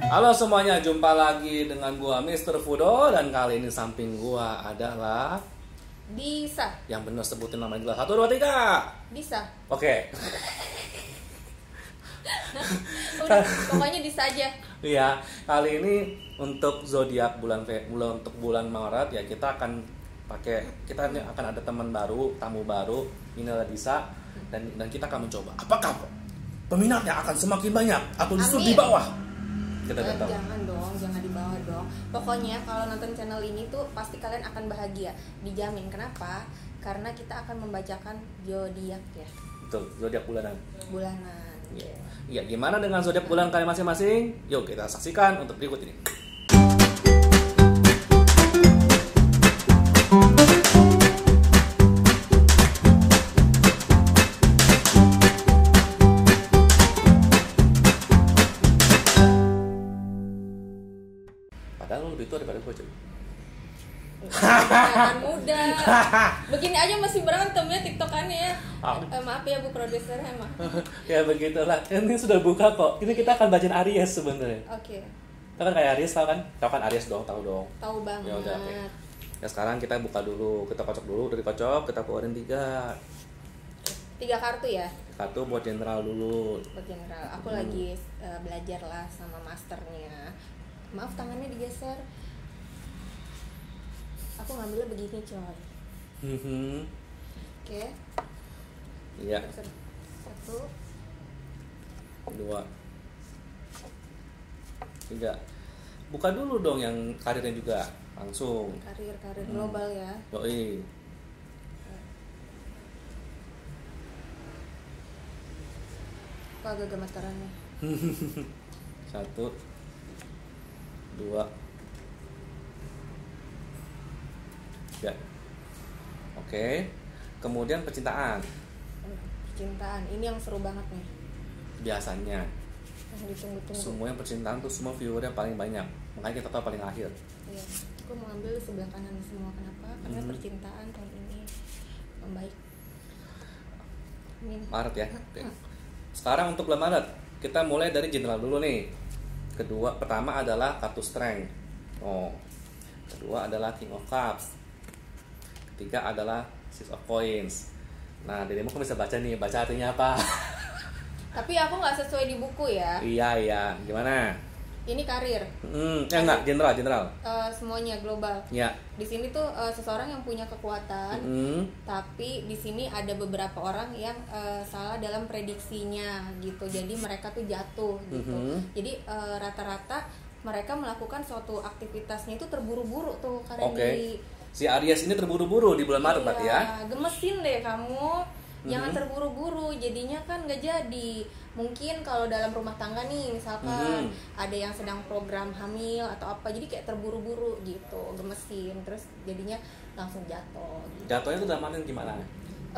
Halo semuanya, jumpa lagi dengan gua Mr. Fudo dan kali ini samping gua adalah Bisa. yang bener sebutin namanya jelas. 1, 2, 3. Bisa. Oke. Udah, pokoknya bisa aja. Iya, kali ini untuk zodiak untuk bulan Maret ya kita akan ini akan ada teman baru, tamu baru, ini adalah Disa dan kita akan mencoba apakah peminatnya akan semakin banyak atau justru di bawah. Kita nggak tahu. Jangan dong, jangan di bawah dong. Pokoknya kalau nonton channel ini tuh pasti kalian akan bahagia, dijamin. Kenapa? Karena kita akan membacakan zodiak ya. Betul, zodiak bulanan. Bulanan. Ya, gimana dengan zodiak bulan kalian masing-masing? Yuk kita saksikan untuk berikut ini. Padahal lo lebih tua daripada gue cuy. Jangan muda. Begini aja masih berantem ya tiktokannya ya. Maaf ya Bu produsernya emang. Ya begitulah. Ini sudah buka kok. Ini kita akan bacain Aries sebenarnya. Oke. Tahu kan kayak Aries, tahu kan? Tahu kan Aries dong, tahu dong. Tahu banget. Ya udah. Okay. Ya sekarang kita buka dulu, kita kocok dulu, dari kocok kita keluarin 3 kartu ya. Kartu buat general dulu. Buat general. Aku lagi belajar lah sama masternya. Maaf tangannya digeser. Aku ngambilnya begini coy. Oke. Iya. 1, 2, 3. Buka dulu dong yang karirnya juga langsung. Karir global ya. Yoi. Kok agak gemetaran nih. 1, 2, 3. Oke. Kemudian percintaan. Percintaan, ini yang seru banget nih. Biasanya Yang ditunggu-tunggu. semua yang percintaan tuh semua viewernya paling banyak. Makanya kita tahu paling akhir. Iya. Aku mau ambil sebelah kanan semua. Kenapa? Karena percintaan tahun ini membaik. Maret ya. Sekarang untuk bulan Maret, kita mulai dari general dulu nih. Pertama adalah kartu strength. Kedua adalah King of Cups. Ketiga adalah Six of Coins. Nah, dirimu kok bisa baca nih, baca artinya apa? Tapi aku nggak sesuai di buku ya. Iya. Gimana? Ini karir. Enggak, general. Semuanya global. Ya. Di sini tuh seseorang yang punya kekuatan, tapi di sini ada beberapa orang yang salah dalam prediksinya gitu. Jadi mereka tuh jatuh gitu. Jadi rata-rata mereka melakukan suatu aktivitasnya itu terburu-buru tuh karena Si Aries ini terburu-buru di bulan Maret berarti ya? Gemesin deh kamu. Jangan terburu-buru, jadinya kan nggak jadi. Mungkin kalau dalam rumah tangga nih, misalkan ada yang sedang program hamil atau apa, jadi kayak terburu-buru gitu, gemesin, terus jadinya langsung jatuh. Gitu. Jatuhnya itu dalam artian gimana?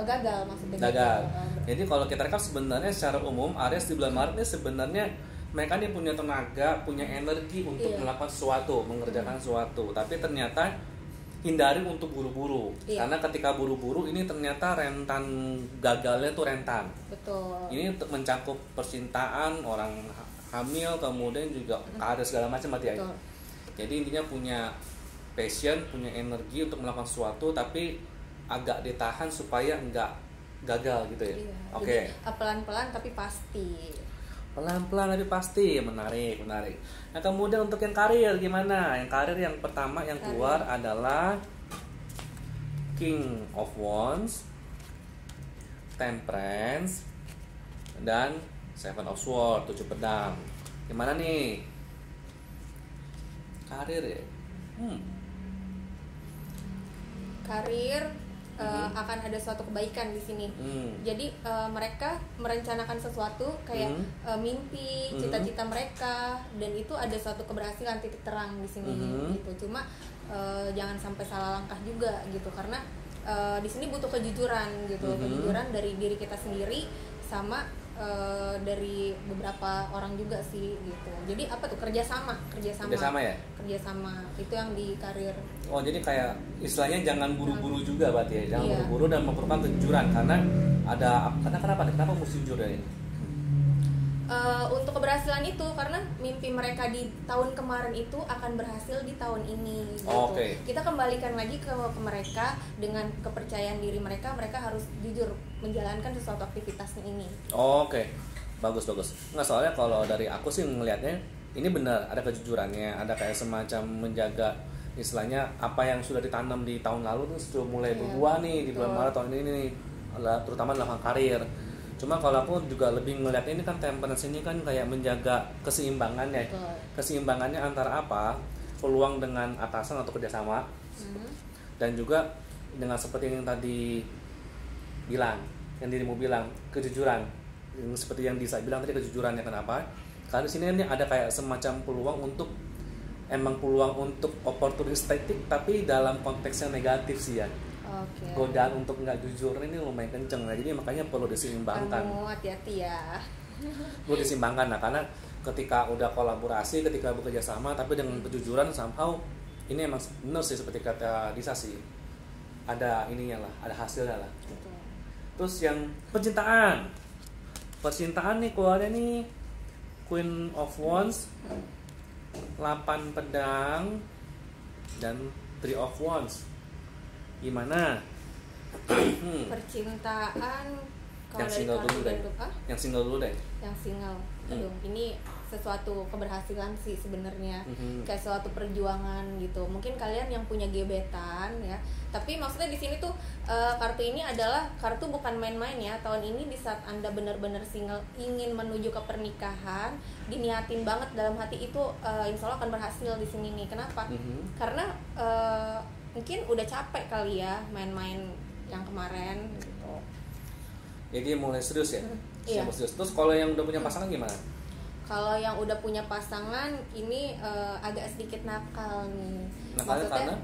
Gagal maksudnya. Gagal. Jadi kalau kita rekap sebenarnya secara umum Aries di bulan Maret ini sebenarnya mereka nih punya tenaga, punya energi untuk melakukan sesuatu, mengerjakan sesuatu, tapi ternyata hindari untuk buru-buru. Karena ketika buru-buru ini ternyata rentan gagalnya tuh rentan. Betul. Ini untuk mencakup percintaan, orang hamil, kemudian juga karir segala macam berarti ya. Jadi intinya punya passion, punya energi untuk melakukan sesuatu tapi agak ditahan supaya enggak gagal gitu ya. Oke. Pelan-pelan tapi pasti. Pelan-pelan tapi pasti. Menarik. Nah kemudian untuk yang karir gimana? Yang karir yang pertama yang keluar adalah King of Wands, Temperance, dan Seven of Swords, 7 pedang. Gimana nih? Karir ya? Karir akan ada suatu kebaikan di sini. Jadi mereka merencanakan sesuatu kayak mimpi, cita-cita mereka, dan itu ada suatu keberhasilan, titik terang di sini gitu. Cuma jangan sampai salah langkah juga gitu, karena di sini butuh kejujuran gitu, kejujuran dari diri kita sendiri sama dari beberapa orang juga sih gitu. Jadi apa tuh kerjasama ya? Kerjasama itu yang di karir. Oh jadi kayak istilahnya jangan buru-buru juga berarti ya, jangan buru-buru dan memerlukan kejujuran karena ada kenapa mesti jujur ya? untuk keberhasilan itu, karena mimpi mereka di tahun kemarin itu akan berhasil di tahun ini gitu. Kita kembalikan lagi ke mereka dengan kepercayaan diri mereka harus jujur menjalankan sesuatu aktivitasnya ini. Bagus. Nggak, soalnya kalau dari aku sih ngelihatnya ini benar ada kejujurannya, ada kayak semacam menjaga istilahnya apa yang sudah ditanam di tahun lalu tuh sudah mulai berbuah nih di bulan Maret tahun ini nih, terutama dalam karir. Cuma kalau aku juga lebih ngelihatnya ini kan temperance ini kan kayak menjaga keseimbangannya. Keseimbangannya antara apa? Peluang dengan atasan atau kerjasama, dan juga dengan seperti yang tadi bilang, yang dirimu bilang, kejujuran. Seperti yang Disa bilang tadi, kejujurannya. Kenapa? Karena di sini ada kayak semacam peluang untuk opportunistic, tapi dalam konteks yang negatif sih ya. Godaan untuk nggak jujur ini lumayan kenceng, jadi makanya perlu diseimbangkan. Kamu hati-hati ya. Perlu diseimbangkan karena ketika udah kolaborasi, ketika bekerja sama, tapi dengan kejujuran somehow ini emang benar sih seperti kata Disa sih. Ada ininya lah, ada hasilnya lah. Terus yang percintaan nih keluarnya nih Queen of Wands, 8 pedang dan 3 of Wands. Gimana? Percintaan kalau yang single dulu deh. Yang single. Aduh, ini sesuatu keberhasilan sih sebenarnya. Kayak suatu perjuangan gitu. Mungkin kalian yang punya gebetan ya. Tapi maksudnya di sini tuh kartu ini adalah kartu bukan main-main ya. Tahun ini di saat Anda benar-benar single ingin menuju ke pernikahan, diniatin banget dalam hati itu, insya Allah akan berhasil di sini nih. Kenapa? Karena mungkin udah capek kali ya main-main yang kemarin gitu. Jadi mulai serius ya? Iya. Serius. Terus kalau yang udah punya pasangan gimana? Kalau yang udah punya pasangan ini agak sedikit nakal nih. Nakalnya karena?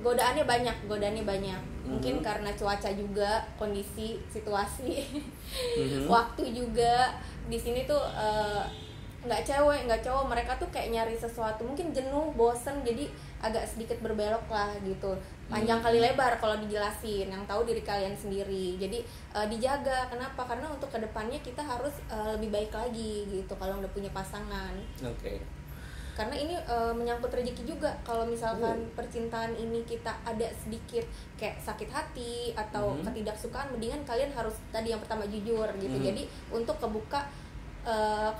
Godaannya banyak. Mungkin karena cuaca juga, kondisi, situasi, waktu juga. Di sini tuh nggak cewek nggak cowok, mereka tuh kayak nyari sesuatu, mungkin jenuh, bosen, jadi agak sedikit berbelok lah gitu, panjang kali lebar kalau dijelasin, yang tahu diri kalian sendiri. Jadi dijaga. Kenapa? Karena untuk kedepannya kita harus lebih baik lagi gitu kalau udah punya pasangan. Karena ini menyangkut rezeki juga. Kalau misalkan percintaan ini kita ada sedikit kayak sakit hati atau ketidaksukaan, mendingan kalian harus tadi yang pertama jujur gitu. Jadi untuk kebuka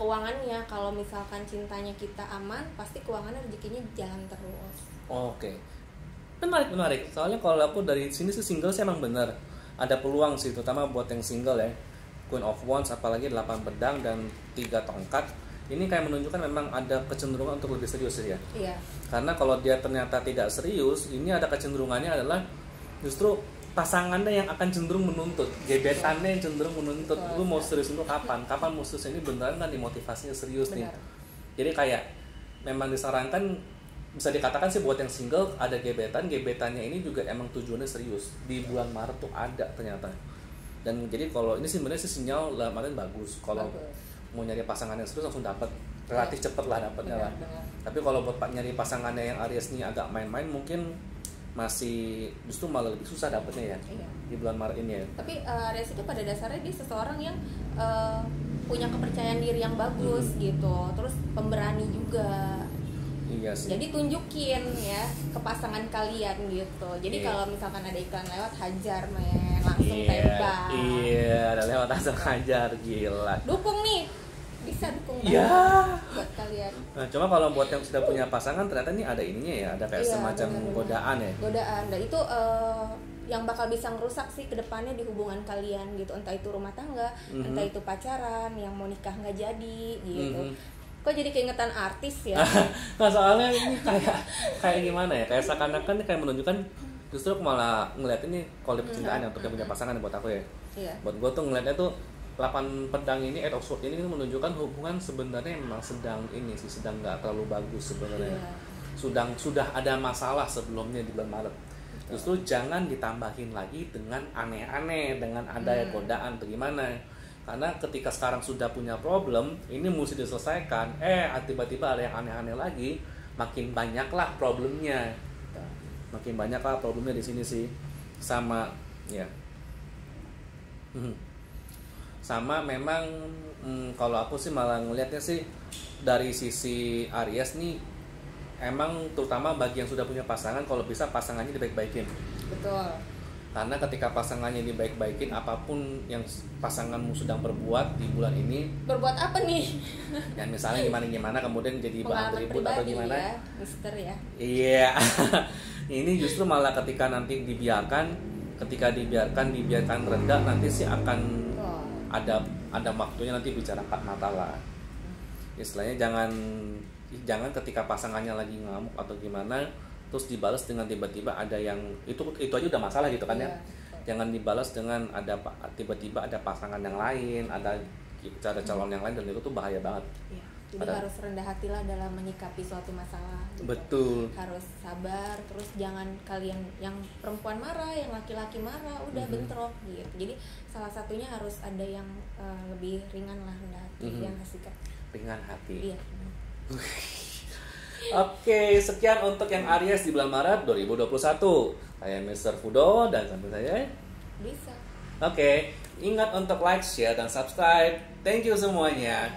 keuangannya, kalau misalkan cintanya kita aman, pasti keuangannya rezekinya jalan terus. Menarik. Soalnya kalau aku dari sini sih single sih emang bener ada peluang sih, terutama buat yang single ya. Queen of Wands, apalagi 8 pedang dan 3 tongkat. Ini kayak menunjukkan memang ada kecenderungan untuk lebih serius ya. Iya. Karena kalau dia ternyata tidak serius, ini ada kecenderungannya adalah justru pasangannya yang akan cenderung menuntut, gebetannya yang cenderung menuntut. Lu mau serius untuk kapan mau serius, ini beneran kan dimotivasinya serius. Benar. Nih. Jadi kayak memang disarankan, bisa dikatakan sih buat yang single ada gebetannya ini juga emang tujuannya serius. Di bulan Maret tuh ada ternyata. Dan jadi kalau ini sih sebenarnya sih sinyal lah, kemarin bagus. Kalau mau nyari pasangan yang serius langsung dapat, relatif cepet lah dapatnya lah. Tapi kalau buat nyari pasangannya yang Aries nih agak main-main, mungkin masih justru malah lebih susah dapetnya ya di bulan Maret ini ya. Tapi Aries itu pada dasarnya dia seseorang yang punya kepercayaan diri yang bagus gitu, terus pemberani juga. Iya sih. Jadi tunjukin ya ke pasangan kalian gitu. Jadi kalau misalkan ada iklan lewat, hajar men, langsung tembak. Iya, ada lewat langsung hajar, gila. Dukung nih, bisa dukung buat kalian. Nah, cuma kalau buat yang sudah punya pasangan ternyata ini ada ininya ya, ada kayak semacam godaan ya. Godaan, dan itu yang bakal bisa ngerusak sih kedepannya di hubungan kalian gitu. Entah itu rumah tangga, entah itu pacaran, yang mau nikah nggak jadi gitu. Kok jadi keingetan artis ya? Nah soalnya ini kayak gimana ya? Kayak seakan-akan kayak menunjukkan, justru aku malah ngeliat ini kalau di percintaan yang untuk yang punya pasangan buat aku ya. Buat gue tuh ngeliatnya tuh 8 pedang ini, 8 of Swords ini menunjukkan hubungan sebenarnya memang sedang nggak terlalu bagus sebenarnya. Sudah ada masalah sebelumnya di bulan Maret. Justru jangan ditambahin lagi dengan aneh-aneh, dengan ada godaan atau gimana. Karena ketika sekarang sudah punya problem, ini mesti diselesaikan. Tiba-tiba ada yang aneh-aneh lagi, makin banyaklah problemnya. Makin banyaklah problemnya di sini sih. Sama ya. Sama memang kalau aku sih malah ngelihatnya sih dari sisi Aries nih, emang terutama bagi yang sudah punya pasangan, kalau bisa pasangannya dibaik-baikin. Betul. Karena ketika pasangannya dibaik-baikin, apapun yang pasanganmu sedang berbuat di bulan ini. Berbuat apa nih? Ya misalnya gimana kemudian jadi bahan ribut atau gimana? Ya, Mister ya. Iya. Ini justru malah ketika nanti dibiarkan reda, nanti sih akan ada waktunya nanti bicara empat mata lah. Istilahnya jangan ketika pasangannya lagi ngamuk atau gimana terus dibalas dengan tiba-tiba ada yang itu aja udah masalah gitu kan ya. Jangan dibalas dengan tiba-tiba ada pasangan yang lain, ada calon yang lain, dan itu tuh bahaya banget. Iya. Jadi harus rendah hatilah dalam menyikapi suatu masalah. Gitu. Betul. Harus sabar, terus jangan kalian yang perempuan marah, yang laki-laki marah, udah bentrok gitu. Jadi salah satunya harus ada yang lebih ringan lah, rendah hati, yang sikap ringan hati. Iya. Oke, sekian untuk yang Aries di bulan Maret 2021. Saya Mr. Fudo dan sampai saya bisa. Oke, ingat untuk like, share, dan subscribe. Thank you semuanya.